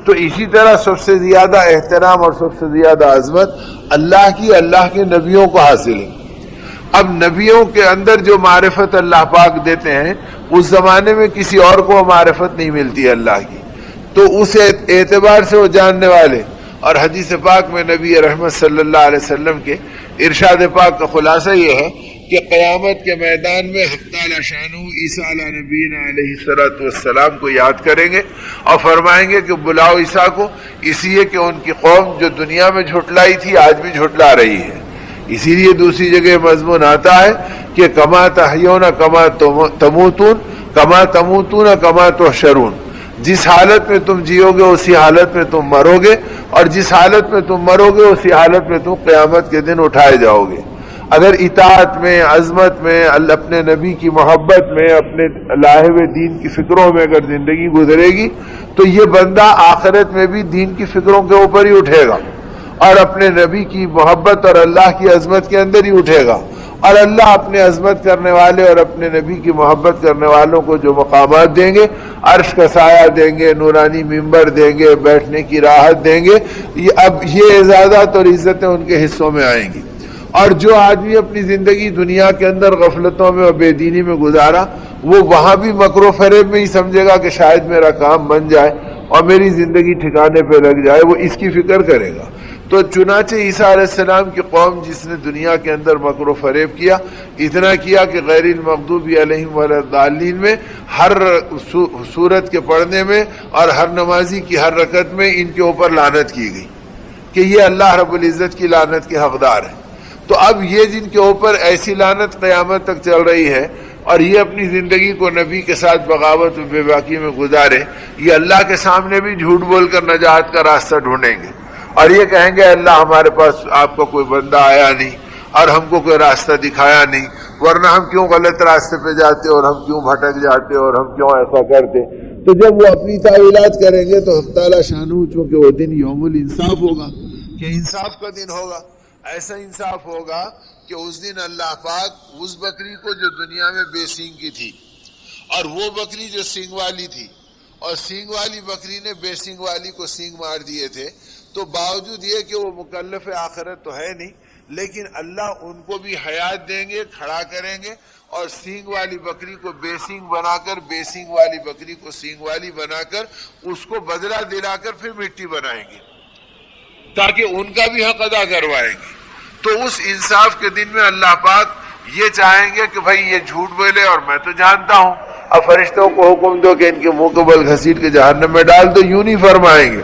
تو اسی طرح سب سے زیادہ احترام اور سب سے زیادہ عظمت اللہ کی، اللہ کے نبیوں کو حاصل ہے۔ اب نبیوں کے اندر جو معرفت اللہ پاک دیتے ہیں اس زمانے میں کسی اور کو معرفت نہیں ملتی ہے اللہ کی، تو اس اعتبار سے وہ جاننے والے۔ اور حدیث پاک میں نبی رحمت صلی اللہ علیہ وسلم کے ارشاد پاک کا خلاصہ یہ ہے کہ قیامت کے میدان میں حق تعالی شانہ عیسیٰ علیہ نبینا علیہ الصلوۃ والسلام کو یاد کریں گے اور فرمائیں گے کہ بلاؤ عیسیٰ کو، اس لیے کہ ان کی قوم جو دنیا میں جھٹلائی تھی آج بھی جھٹلا رہی ہے۔ اسی لیے دوسری جگہ مضمون آتا ہے کہ کما تحیون کما تموتون کما تموتون کما تحشرون، جس حالت میں تم جیو گے اسی حالت میں تم مرو گے، اور جس حالت میں تم مرو گے اسی حالت میں تم قیامت کے دن اٹھائے جاؤ گے۔ اگر اطاعت میں، عظمت میں، اپنے نبی کی محبت میں، اپنے لاہے ہوئے دین کی فکروں میں اگر زندگی گزرے گی تو یہ بندہ آخرت میں بھی دین کی فکروں کے اوپر ہی اٹھے گا اور اپنے نبی کی محبت اور اللہ کی عظمت کے اندر ہی اٹھے گا، اور اللہ اپنے عظمت کرنے والے اور اپنے نبی کی محبت کرنے والوں کو جو مقامات دیں گے، عرش کا سایہ دیں گے، نورانی ممبر دیں گے، بیٹھنے کی راحت دیں گے، اب یہ اعزازات اور عزتیں ان کے حصوں میں آئیں گی۔ اور جو آدمی اپنی زندگی دنیا کے اندر غفلتوں میں اور بے دینی میں گزارا، وہ وہاں بھی مکر و فریب میں ہی سمجھے گا کہ شاید میرا کام بن جائے اور میری زندگی ٹھکانے پہ لگ جائے، وہ اس کی فکر کرے گا۔ تو چنانچہ عیسیٰ علیہ السلام کی قوم جس نے دنیا کے اندر مکر و فریب کیا، اتنا کیا کہ غیر المغضوب علیہم ولا الضالین میں ہر سورت کے پڑھنے میں اور ہر نمازی کی ہر رکعت میں ان کے اوپر لعنت کی گئی کہ یہ اللہ رب العزت کی لعنت کے حقدار ہیں۔ تو اب یہ جن کے اوپر ایسی لعنت قیامت تک چل رہی ہے اور یہ اپنی زندگی کو نبی کے ساتھ بغاوت و بے باکی میں گزارے، یہ اللہ کے سامنے بھی جھوٹ بول کر نجات کا راستہ ڈھونڈیں گے اور یہ کہیں گے اللہ ہمارے پاس آپ کا کوئی بندہ آیا نہیں اور ہم کو کوئی راستہ دکھایا نہیں، ورنہ ہم کیوں غلط راستے پہ جاتے اور ہم کیوں بھٹک جاتے اور ہم کیوں ایسا کرتے۔ تو جب وہ اپنی تعویلات کریں گے تو حق تعالی شانہ، چونکہ وہ دن یوم الانصاف ہوگا کہ انصاف کا دن ہوگا، ایسا انصاف ہوگا کہ اس دن اللہ پاک اس بکری کو جو دنیا میں بے سینگ کی تھی اور وہ بکری جو سینگ والی تھی، اور سینگ والی بکری نے بے سینگ والی کو سینگ مار دیے تھے، تو باوجود یہ کہ وہ مکلف آخرت تو ہے نہیں، لیکن اللہ ان کو بھی حیات دیں گے، کھڑا کریں گے، اور سینگ والی بکری کو بے سینگ بنا کر، بے سینگ والی بکری کو سینگ والی بنا کر اس کو بدلہ دلا کر پھر مٹی بنائیں گے تاکہ ان کا بھی حق ادا کروائیں گے۔ تو اس انصاف کے دن میں اللہ پاک یہ چاہیں گے کہ بھائی یہ جھوٹ بولے اور میں تو جانتا ہوں، اب فرشتوں کو حکم دو کہ ان کے منہ کو بل گھسیٹ کے جہنم میں ڈال دو، یوں نہیں فرمائیں گے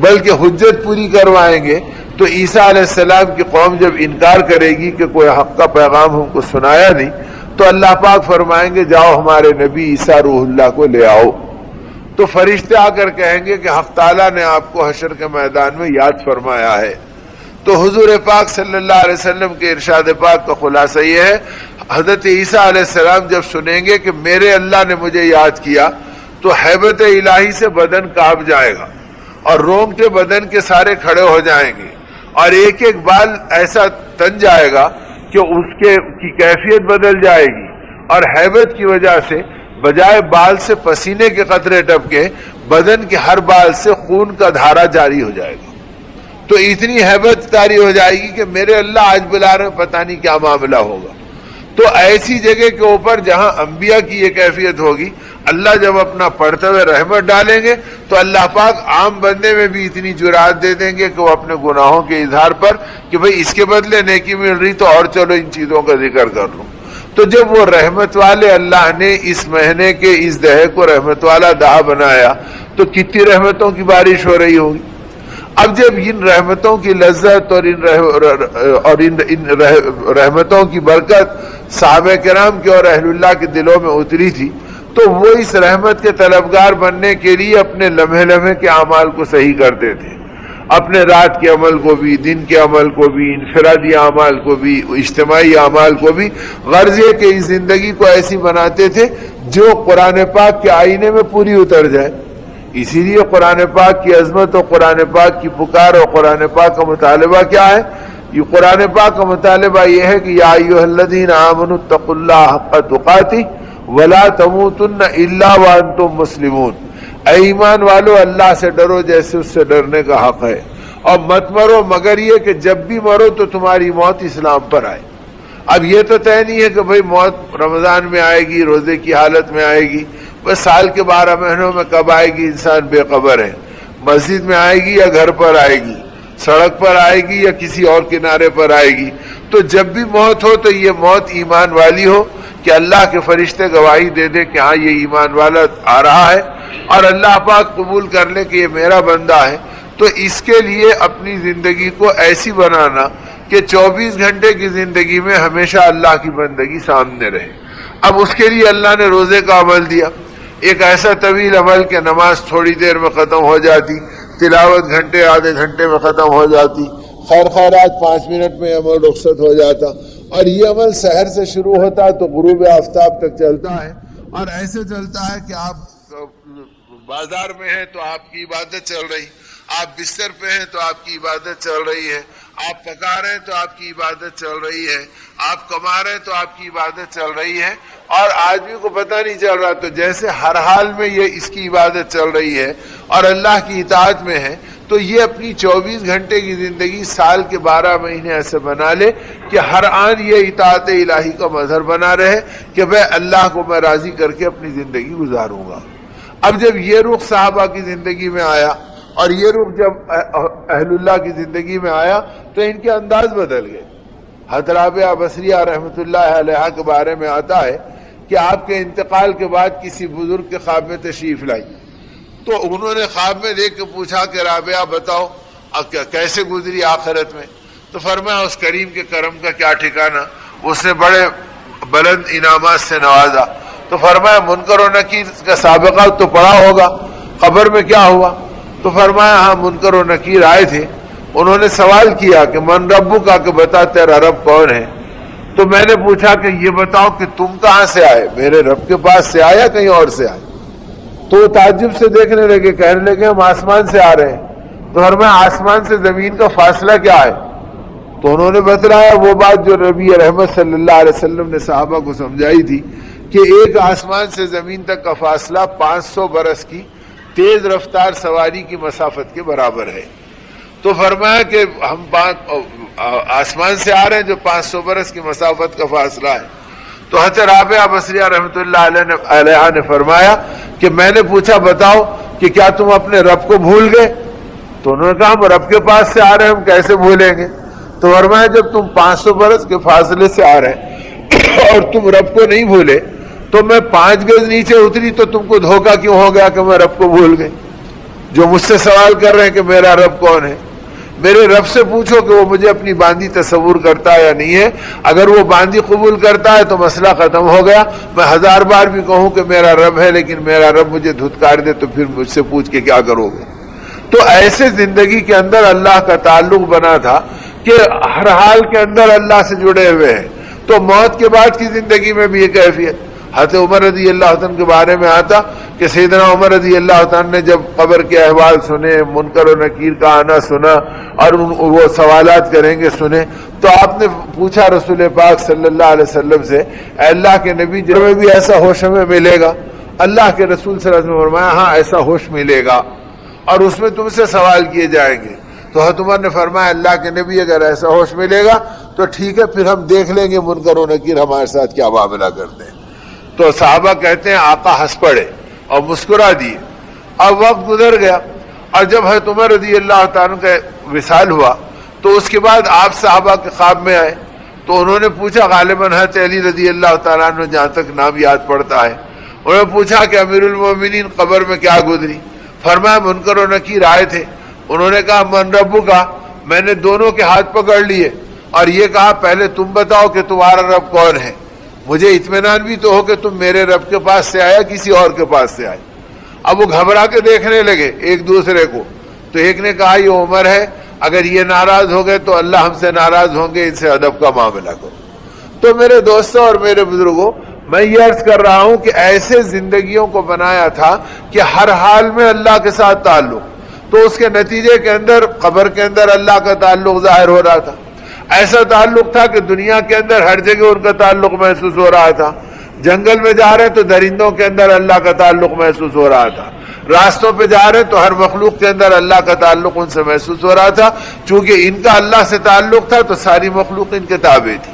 بلکہ حجت پوری کروائیں گے۔ تو عیسیٰ علیہ السلام کی قوم جب انکار کرے گی کہ کوئی حق کا پیغام ہم کو سنایا نہیں، تو اللہ پاک فرمائیں گے جاؤ ہمارے نبی عیسیٰ روح اللہ کو لے آؤ۔ تو فرشتے آ کر کہیں گے کہ حق تعالیٰ نے آپ کو حشر کے میدان میں یاد فرمایا ہے۔ تو حضور پاک صلی اللہ علیہ وسلم کے ارشاد پاک کا خلاصہ یہ ہے، حضرت عیسیٰ علیہ السلام جب سنیں گے کہ میرے اللہ نے مجھے یاد کیا، تو حیبت الہی سے بدن کانپ جائے گا اور رونگٹے بدن کے سارے کھڑے ہو جائیں گے اور ایک ایک بال ایسا تن جائے گا کہ اس کی کیفیت بدل جائے گی، اور حیبت کی وجہ سے بجائے بال سے پسینے کے قطرے ٹپکے، بدن کے ہر بال سے خون کا دھارا جاری ہو جائے گا۔ تو اتنی حیبت طاری ہو جائے گی کہ میرے اللہ آج بلا رہے ہیں، پتہ نہیں کیا معاملہ ہوگا۔ تو ایسی جگہ کے اوپر جہاں انبیاء کی یہ کیفیت ہوگی، اللہ جب اپنا پڑھتے ہوئے رحمت ڈالیں گے تو اللہ پاک عام بندے میں بھی اتنی جرات دے دیں گے کہ وہ اپنے گناہوں کے اظہار پر کہ بھئی اس کے بدلے نیکی مل رہی تو اور چلو ان چیزوں کا ذکر کر لوں۔ تو جب وہ رحمت والے اللہ نے اس مہینے کے اس دہے کو رحمت والا دہا بنایا تو کتنی رحمتوں کی بارش ہو رہی ہوگی۔ اب جب ان رحمتوں کی لذت اور ان رحمتوں کی برکت صحابہ کرام کے اور اہل اللہ کے دلوں میں اتری تھی، تو وہ اس رحمت کے طلبگار بننے کے لیے اپنے لمحے لمحے کے اعمال کو صحیح کرتے تھے، اپنے رات کے عمل کو بھی، دن کے عمل کو بھی، انفرادی اعمال کو بھی، اجتماعی اعمال کو بھی، غرض یہ کہ اس زندگی کو ایسی بناتے تھے جو قرآن پاک کے آئینے میں پوری اتر جائے۔ اسی لیے قرآن پاک کی عظمت اور قرآن پاک کی پکار اور قرآن پاک کا مطالبہ کیا ہے؟ یہ قرآن پاک کا مطالبہ یہ ہے کہ یا ایھا الذین آمنوا اتقوا اللہ حق تقاتہ ولا تموتن الا وانتم مسلمون۔ اے ایمان والو اللہ سے ڈرو جیسے اس سے ڈرنے کا حق ہے، اور مت مرو مگر یہ کہ جب بھی مرو تو تمہاری موت اسلام پر آئے۔ اب یہ تو طے نہیں ہے کہ بھئی موت رمضان میں آئے گی، روزے کی حالت میں آئے گی، بس سال کے 12 مہینوں میں کب آئے گی انسان بے خبر ہے۔ مسجد میں آئے گی یا گھر پر آئے گی، سڑک پر آئے گی یا کسی اور کنارے پر آئے گی۔ تو جب بھی موت ہو تو یہ موت ایمان والی ہو، کہ اللہ کے فرشتے گواہی دے دے کہ ہاں یہ ایمان والا آ رہا ہے، اور اللہ پاک قبول کر لے کہ یہ میرا بندہ ہے۔ تو اس کے لیے اپنی زندگی کو ایسی بنانا کہ 24 گھنٹے کی زندگی میں ہمیشہ اللہ کی بندگی سامنے رہے۔ اب اس کے لیے اللہ نے روزے کا عمل دیا، ایک ایسا طویل عمل کہ نماز تھوڑی دیر میں ختم ہو جاتی، تلاوت گھنٹے آدھے گھنٹے میں ختم ہو جاتی، خیر خیرات 5 منٹ میں عمل رخصت ہو جاتا، اور یہ عمل سحر سے شروع ہوتا ہے تو غروب آفتاب تک چلتا ہے، اور ایسے چلتا ہے کہ آپ بازار میں ہیں تو آپ کی عبادت چل رہی، آپ بستر پہ ہیں تو آپ کی عبادت چل رہی ہے، آپ پکا رہے ہیں تو آپ کی عبادت چل رہی ہے، آپ کما رہے ہیں تو آپ کی عبادت چل رہی ہے، اور آدمی کو پتہ نہیں چل رہا، تو جیسے ہر حال میں یہ اس کی عبادت چل رہی ہے اور اللہ کی اطاعت میں ہے، تو یہ اپنی 24 گھنٹے کی زندگی سال کے 12 مہینے ایسے بنا لے کہ ہر آن یہ اطاعت الہی کا مظہر بنا رہے کہ میں اللہ کو میں راضی کر کے اپنی زندگی گزاروں گا۔ اب جب یہ رخ صحابہ کی زندگی میں آیا اور یہ رخ جب اہل اللہ کی زندگی میں آیا تو ان کے انداز بدل گئے۔ حضرت رابعہ بصریہ رحمۃ اللہ علیہا کے بارے میں آتا ہے کہ آپ کے انتقال کے بعد کسی بزرگ کے خواب میں تشریف لائی، تو انہوں نے خواب میں دیکھ کے پوچھا کہ رابعہ بتاؤ کیسے گزری آخرت میں؟ تو فرمایا اس کریم کے کرم کا کیا ٹھکانہ، اس نے بڑے بلند انعامات سے نوازا۔ تو فرمایا منکر و نکیر کا سابقہ تو پڑا ہوگا، قبر میں کیا ہوا؟ تو فرمایا ہاں منکر و نکیر آئے تھے، انہوں نے سوال کیا کہ من ربک کا، کہ بتا تیرا رب کون ہے؟ تو میں نے پوچھا کہ یہ بتاؤ کہ تم کہاں سے آئے، میرے رب کے پاس سے آئے یا کہیں اور سے آئے؟ تو وہ تعجب سے دیکھنے لگے، کہنے لگے ہم آسمان سے آ رہے ہیں۔ تو فرمایا آسمان سے زمین کا فاصلہ کیا ہے؟ تو انہوں نے بتلایا وہ بات جو نبی رحمت صلی اللہ علیہ وسلم نے صحابہ کو سمجھائی تھی کہ ایک آسمان سے زمین تک کا فاصلہ 500 برس کی تیز رفتار سواری کی مسافت کے برابر ہے۔ تو فرمایا کہ ہم آسمان سے آ رہے ہیں جو 500 برس کی مسافت کا فاصلہ ہے۔ تو حضرت رابعہ بصریہ رحمۃ اللہ علیہ نے فرمایا کہ میں نے پوچھا بتاؤ کہ کیا تم اپنے رب کو بھول گئے؟ تو انہوں نے کہا ہم رب کے پاس سے آ رہے ہیں، ہم کیسے بھولیں گے؟ تو فرمایا جب تم 500 برس کے فاصلے سے آ رہے ہیں اور تم رب کو نہیں بھولے، تو میں 5 گز نیچے اتری تو تم کو دھوکہ کیوں ہو گیا کہ میں رب کو بھول گئے؟ جو مجھ سے سوال کر رہے ہیں کہ میرا رب کون ہے، میرے رب سے پوچھو کہ وہ مجھے اپنی باندھی تصور کرتا ہے یا نہیں ہے۔ اگر وہ باندھی قبول کرتا ہے تو مسئلہ ختم ہو گیا، میں 1000 بار بھی کہوں کہ میرا رب ہے لیکن میرا رب مجھے دھتکار دے تو پھر مجھ سے پوچھ کے کیا کرو گے؟ تو ایسے زندگی کے اندر اللہ کا تعلق بنا تھا کہ ہر حال کے اندر اللہ سے جڑے ہوئے ہیں۔ تو موت کے بعد کی زندگی میں بھی یہ کیفیت۔ حضرت عمر رضی اللہ عنہ کے بارے میں آتا کہ سیدنا عمر رضی اللہ عنہ نے جب قبر کے احوال سنے، منکر و نکیر کا آنا سنا اور وہ سوالات کریں گے سنے، تو آپ نے پوچھا رسول پاک صلی اللہ علیہ وسلم سے، اے اللہ کے نبی جب میں بھی ایسا ہوش ہمیں ملے گا؟ اللہ کے رسول صلی اللہ علیہ وسلم نے فرمایا ہاں ایسا ہوش ملے گا اور اس میں تم سے سوال کیے جائیں گے۔ تو حضرت عمر نے فرمایا اللہ کے نبی اگر ایسا ہوش ملے گا تو ٹھیک ہے، پھر ہم دیکھ لیں گے منکر و نکیر ہمارے ساتھ کیا معاملہ کرتے ہیں۔ تو صحابہ کہتے ہیں آقا ہنس پڑے اور مسکرا دیے۔ اب وقت گزر گیا اور جب حضرت عمر رضی اللہ تعالیٰ کا وصال ہوا تو اس کے بعد آپ صحابہ کے خواب میں آئے تو انہوں نے پوچھا، غالباً حضرت علی رضی اللہ تعالیٰ عنہ جہاں تک نام یاد پڑتا ہے، انہوں نے پوچھا کہ امیر المومنین قبر میں کیا گزری؟ فرمایا منکر و نکیر آئے تھے، انہوں نے کہا من ربک کا، میں نے دونوں کے ہاتھ پکڑ لیے اور یہ کہا پہلے تم بتاؤ کہ تمہارا رب کون ہے، مجھے اطمینان بھی تو ہو کہ تم میرے رب کے پاس سے آیا کسی اور کے پاس سے آئے۔ اب وہ گھبرا کے دیکھنے لگے ایک دوسرے کو، تو ایک نے کہا یہ عمر ہے، اگر یہ ناراض ہو گئے تو اللہ ہم سے ناراض ہوں گے، ان سے ادب کا معاملہ کرو۔ تو میرے دوستوں اور میرے بزرگوں، میں یہ عرض کر رہا ہوں کہ ایسے زندگیوں کو بنایا تھا کہ ہر حال میں اللہ کے ساتھ تعلق، تو اس کے نتیجے کے اندر قبر کے اندر اللہ کا تعلق ظاہر ہو رہا تھا۔ ایسا تعلق تھا کہ دنیا کے اندر ہر جگہ ان کا تعلق محسوس ہو رہا تھا۔ جنگل میں جا رہے تو درندوں کے اندر اللہ کا تعلق محسوس ہو رہا تھا، راستوں پہ جا رہے ہیں تو ہر مخلوق کے اندر اللہ کا تعلق ان سے محسوس ہو رہا تھا، چونکہ ان کا اللہ سے تعلق تھا تو ساری مخلوق ان کے تابع تھی۔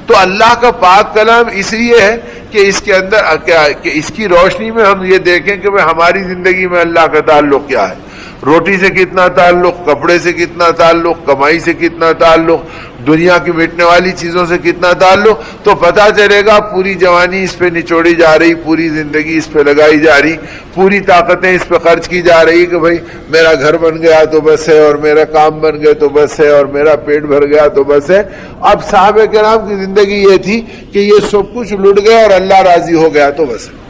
تو اللہ کا پاک کلام اس لیے ہے کہ اس کے اندر کہ اس کی روشنی میں ہم یہ دیکھیں کہ ہماری زندگی میں اللہ کا تعلق کیا ہے، روٹی سے کتنا تعلق، کپڑے سے کتنا تعلق، کمائی سے کتنا تعلق، دنیا کی مٹنے والی چیزوں سے کتنا تعلق، تو پتہ چلے گا پوری جوانی اس پہ نچوڑی جا رہی، پوری زندگی اس پہ لگائی جا رہی، پوری طاقتیں اس پہ خرچ کی جا رہی کہ بھائی میرا گھر بن گیا تو بس ہے، اور میرا کام بن گیا تو بس ہے، اور میرا پیٹ بھر گیا تو بس ہے۔ اب صحابہ کرام کی زندگی یہ تھی کہ یہ سب کچھ لٹ گیا اور اللہ راضی ہو گیا تو بس ہے۔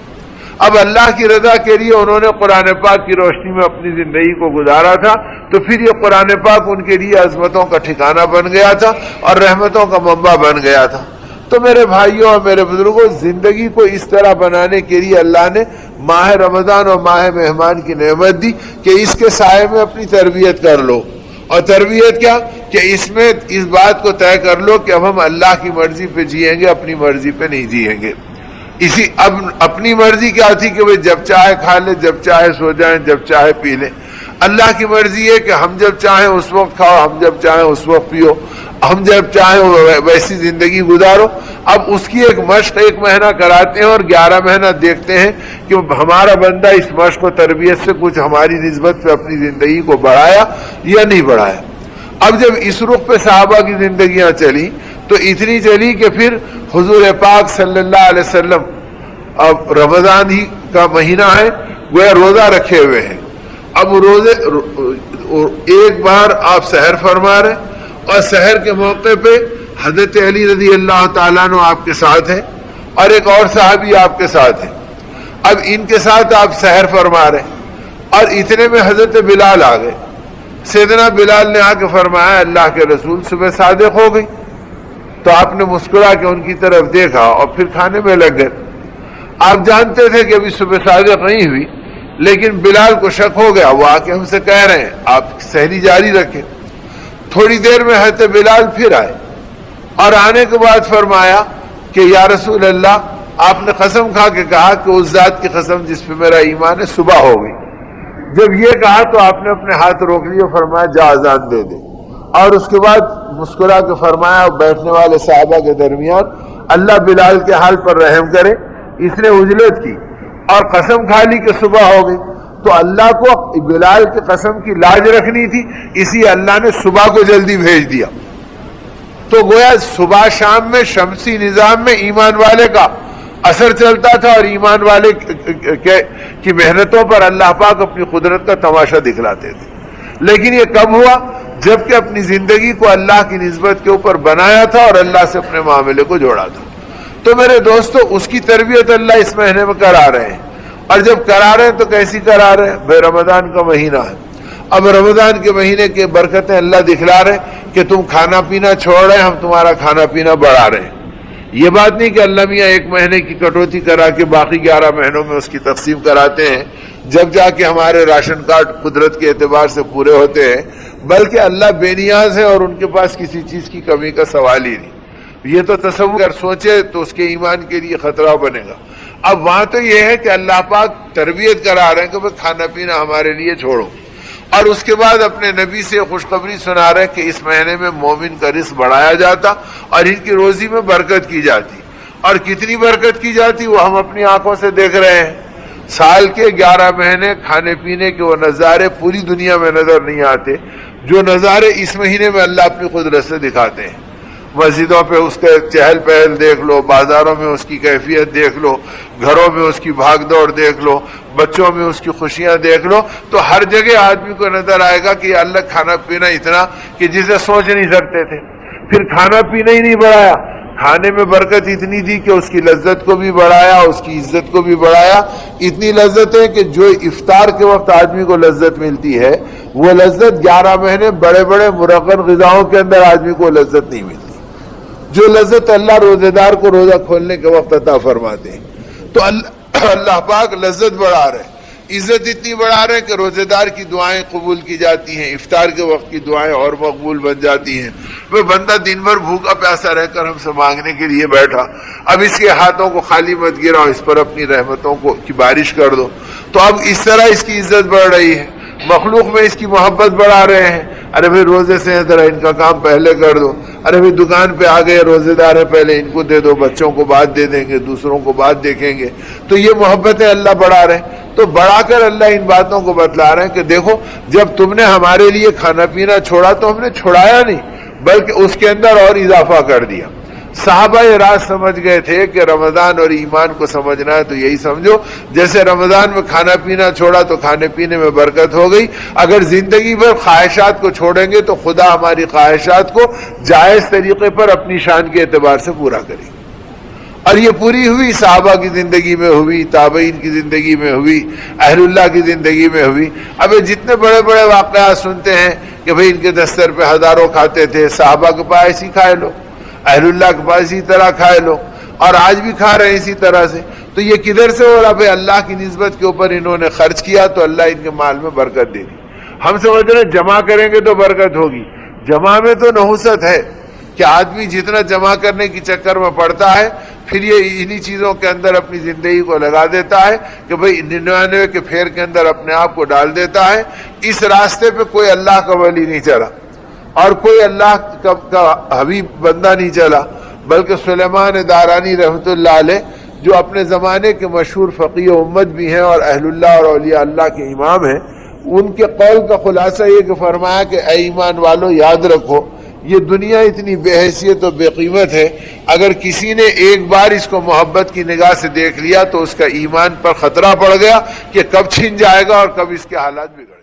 اب اللہ کی رضا کے لیے انہوں نے قرآن پاک کی روشنی میں اپنی زندگی کو گزارا تھا، تو پھر یہ قرآن پاک ان کے لیے عظمتوں کا ٹھکانہ بن گیا تھا اور رحمتوں کا منبع بن گیا تھا۔ تو میرے بھائیوں اور میرے بزرگوں، زندگی کو اس طرح بنانے کے لیے اللہ نے ماہ رمضان اور ماہ مہمان کی نعمت دی کہ اس کے سائے میں اپنی تربیت کر لو۔ اور تربیت کیا کہ اس میں اس بات کو طے کر لو کہ اب ہم اللہ کی مرضی پہ جئیں گے، اپنی مرضی پہ نہیں جئیں گے۔ اب اپنی مرضی کیا تھی کہ وہ جب چاہے کھا لے، جب چاہے سو جائیں، جب چاہے پی لیں۔ اللہ کی مرضی ہے کہ ہم جب چاہیں اس وقت کھاؤ، ہم جب چاہیں اس وقت پیو، ہم جب چاہیں ویسی زندگی گزارو۔ اب اس کی ایک مشق 1 مہینہ کراتے ہیں اور 11 مہینہ دیکھتے ہیں کہ ہمارا بندہ اس مشق و تربیت سے کچھ ہماری نسبت پہ اپنی زندگی کو بڑھایا یا نہیں بڑھایا۔ اب جب اس رخ پہ صحابہ کی زندگیاں چلی تو اتنی چلی کہ پھر حضور پاک صلی اللہ علیہ وسلم، اب رمضان ہی کا مہینہ ہے، گویا روزہ رکھے ہوئے ہیں۔ اب روزے ایک بار آپ سحر فرما رہے، اور سحر کے موقع پہ حضرت علی رضی اللہ تعالیٰ عنہ آپ کے ساتھ ہے اور ایک اور صحابی آپ کے ساتھ ہے۔ اب ان کے ساتھ آپ سحر فرما رہے اور اتنے میں حضرت بلال آ گئے۔ سیدنا بلال نے آ کے فرمایا اللہ کے رسول صبح صادق ہو گئی، تو آپ نے مسکرا کے ان کی طرف دیکھا اور پھر کھانے میں لگ گئے۔ آپ جانتے تھے کہ ابھی صبح صادق نہیں ہوئی، لیکن بلال کو شک ہو گیا، وہ آ کے ہم سے کہہ رہے ہیں آپ سحری جاری رکھیں۔ تھوڑی دیر میں حضرت بلال پھر آئے اور آنے کے بعد فرمایا کہ یا رسول اللہ، آپ نے قسم کھا کے کہا کہ اس ذات کی قسم جس پہ میرا ایمان ہے صبح ہو گئی۔ جب یہ کہا تو آپ نے اپنے ہاتھ روک لیے اور فرمایا جا اذان دے دے، اور اس کے بعد مسکرا کے فرمایا بیٹھنے والے صحابہ کے درمیان اللہ بلال کے حال پر رحم کرے، اس نے عجلت کی اور قسم کھا لی کہ صبح ہو گئی۔ تو اللہ کو بلال کی قسم کی لاج رکھنی تھی، اسی اللہ نے صبح کو جلدی بھیج دیا۔ تو گویا صبح شام میں شمسی نظام میں ایمان والے کا اثر چلتا تھا اور ایمان والے کی محنتوں پر اللہ پاک اپنی قدرت کا تماشا دکھلاتے تھے۔ لیکن یہ کب ہوا؟ جب کہ اپنی زندگی کو اللہ کی نسبت کے اوپر بنایا تھا اور اللہ سے اپنے معاملے کو جوڑا تھا۔ تو میرے دوستو، اس کی تربیت اللہ اس مہینے میں کرا رہے ہیں، اور جب کرا رہے ہیں تو کیسی کرا رہے ہیں؟ بھائی رمضان کا مہینہ ہے، اب رمضان کے مہینے کی برکتیں اللہ دکھلا رہے ہیں کہ تم کھانا پینا چھوڑ رہے ہیں، ہم تمہارا کھانا پینا بڑھا رہے ہیں۔ یہ بات نہیں کہ اللہ میاں 1 مہینے کی کٹوتی کرا کے باقی 11 مہینوں میں اس کی تقسیم کراتے ہیں، جب جا کے ہمارے راشن کارڈ قدرت کے اعتبار سے پورے ہوتے ہیں، بلکہ اللہ بے نیاز ہے اور ان کے پاس کسی چیز کی کمی کا سوال ہی نہیں۔ یہ تو تصور اگر سوچے تو اس کے ایمان کے لیے خطرہ بنے گا۔ اب وہاں تو یہ ہے کہ اللہ پاک تربیت کرا رہے ہیں کہ کھانا پینا ہمارے لیے چھوڑو، اور اس کے بعد اپنے نبی سے خوشخبری سنا رہے ہیں کہ اس مہینے میں مومن کا رزق بڑھایا جاتا اور ان کی روزی میں برکت کی جاتی، اور کتنی برکت کی جاتی وہ ہم اپنی آنکھوں سے دیکھ رہے ہیں۔ سال کے 11 مہینے کھانے پینے کے وہ نظارے پوری دنیا میں نظر نہیں آتے جو نظارے اس مہینے میں اللہ اپنی قدرت سے دکھاتے ہیں۔ مسجدوں پہ اس کے چہل پہل دیکھ لو، بازاروں میں اس کی کیفیت دیکھ لو، گھروں میں اس کی بھاگ دوڑ دیکھ لو، بچوں میں اس کی خوشیاں دیکھ لو، تو ہر جگہ آدمی کو نظر آئے گا کہ اللہ کھانا پینا اتنا کہ جسے سوچ نہیں سکتے تھے۔ پھر کھانا پینا ہی نہیں بڑھایا، کھانے میں برکت اتنی تھی کہ اس کی لذت کو بھی بڑھایا، اس کی عزت کو بھی بڑھایا۔ اتنی لذت ہے کہ جو افطار کے وقت آدمی کو لذت ملتی ہے، وہ لذت 11 مہینے بڑے بڑے مرغن غذاؤں کے اندر آدمی کو لذت نہیں ملتی، جو لذت اللہ روزے دار کو روزہ کھولنے کے وقت عطا فرماتے ہیں۔ تو اللہ پاک لذت بڑھا رہے ہیں، عزت اتنی بڑھا رہے ہیں کہ روزے دار کی دعائیں قبول کی جاتی ہیں، افطار کے وقت کی دعائیں اور مقبول بن جاتی ہیں۔ وہ بندہ دن بھر بھوکا پیاسا رہ کر ہم سے مانگنے کے لیے بیٹھا، اب اس کے ہاتھوں کو خالی مت گراؤ، اس پر اپنی رحمتوں کی بارش کر دو، تو اب اس طرح اس کی عزت بڑھ رہی ہے، مخلوق میں اس کی محبت بڑھا رہے ہیں۔ ارے بھائی روزے سے ذرا ان کا کام پہلے کر دو، ارے بھائی دکان پہ آ گئے روزے دار ہے، پہلے ان کو دے دو، بچوں کو بعد دے دیں گے، دوسروں کو بعد دیکھیں گے، تو یہ محبتیں اللہ بڑھا رہے ہیں۔ تو بڑھا کر اللہ ان باتوں کو بتلا رہے ہیں کہ دیکھو جب تم نے ہمارے لیے کھانا پینا چھوڑا تو ہم نے چھوڑایا نہیں بلکہ اس کے اندر اور اضافہ کر دیا۔ صحابہ یہ راز سمجھ گئے تھے کہ رمضان اور ایمان کو سمجھنا ہے تو یہی سمجھو جیسے رمضان میں کھانا پینا چھوڑا تو کھانے پینے میں برکت ہو گئی، اگر زندگی بھر خواہشات کو چھوڑیں گے تو خدا ہماری خواہشات کو جائز طریقے پر اپنی شان کے اعتبار سے پورا کرے گی۔ اور یہ پوری ہوئی، صحابہ کی زندگی میں ہوئی، تابعین کی زندگی میں ہوئی، اہل اللہ کی زندگی میں ہوئی۔ اب یہ جتنے بڑے بڑے واقعات سنتے ہیں کہ بھئی ان کے دستر پہ ہزاروں کھاتے تھے، صحابہ کے پاس اسی کھائے لو، اہل اللہ کے پاس اسی طرح کھائے لو، اور آج بھی کھا رہے ہیں اسی طرح سے، تو یہ کدھر سے ہو رہا؟ بھئی اللہ کی نسبت کے اوپر انہوں نے خرچ کیا تو اللہ ان کے مال میں برکت دے دی۔ ہم سمجھ رہے ہیں جمع کریں گے تو برکت ہوگی، جمع میں تو نحوست ہے کہ آدمی جتنا جمع کرنے کی چکر میں پڑتا ہے پھر یہ انہی چیزوں کے اندر اپنی زندگی کو لگا دیتا ہے کہ بھئی 99 کے پھیر کے اندر اپنے آپ کو ڈال دیتا ہے۔ اس راستے پہ کوئی اللہ کا ولی نہیں چلا اور کوئی اللہ کا حبیب بندہ نہیں چلا، بلکہ سلیمان دارانی رحمۃ اللہ علیہ جو اپنے زمانے کے مشہور فقیہ امت بھی ہیں اور اہل اللہ اور اولیاء اللہ کے امام ہیں، ان کے قول کا خلاصہ یہ کہ فرمایا کہ اے ایمان والو یاد رکھو یہ دنیا اتنی بے حیثیت و بے قیمت ہے، اگر کسی نے ایک بار اس کو محبت کی نگاہ سے دیکھ لیا تو اس کا ایمان پر خطرہ پڑ گیا کہ کب چھن جائے گا اور کب اس کے حالات بگڑ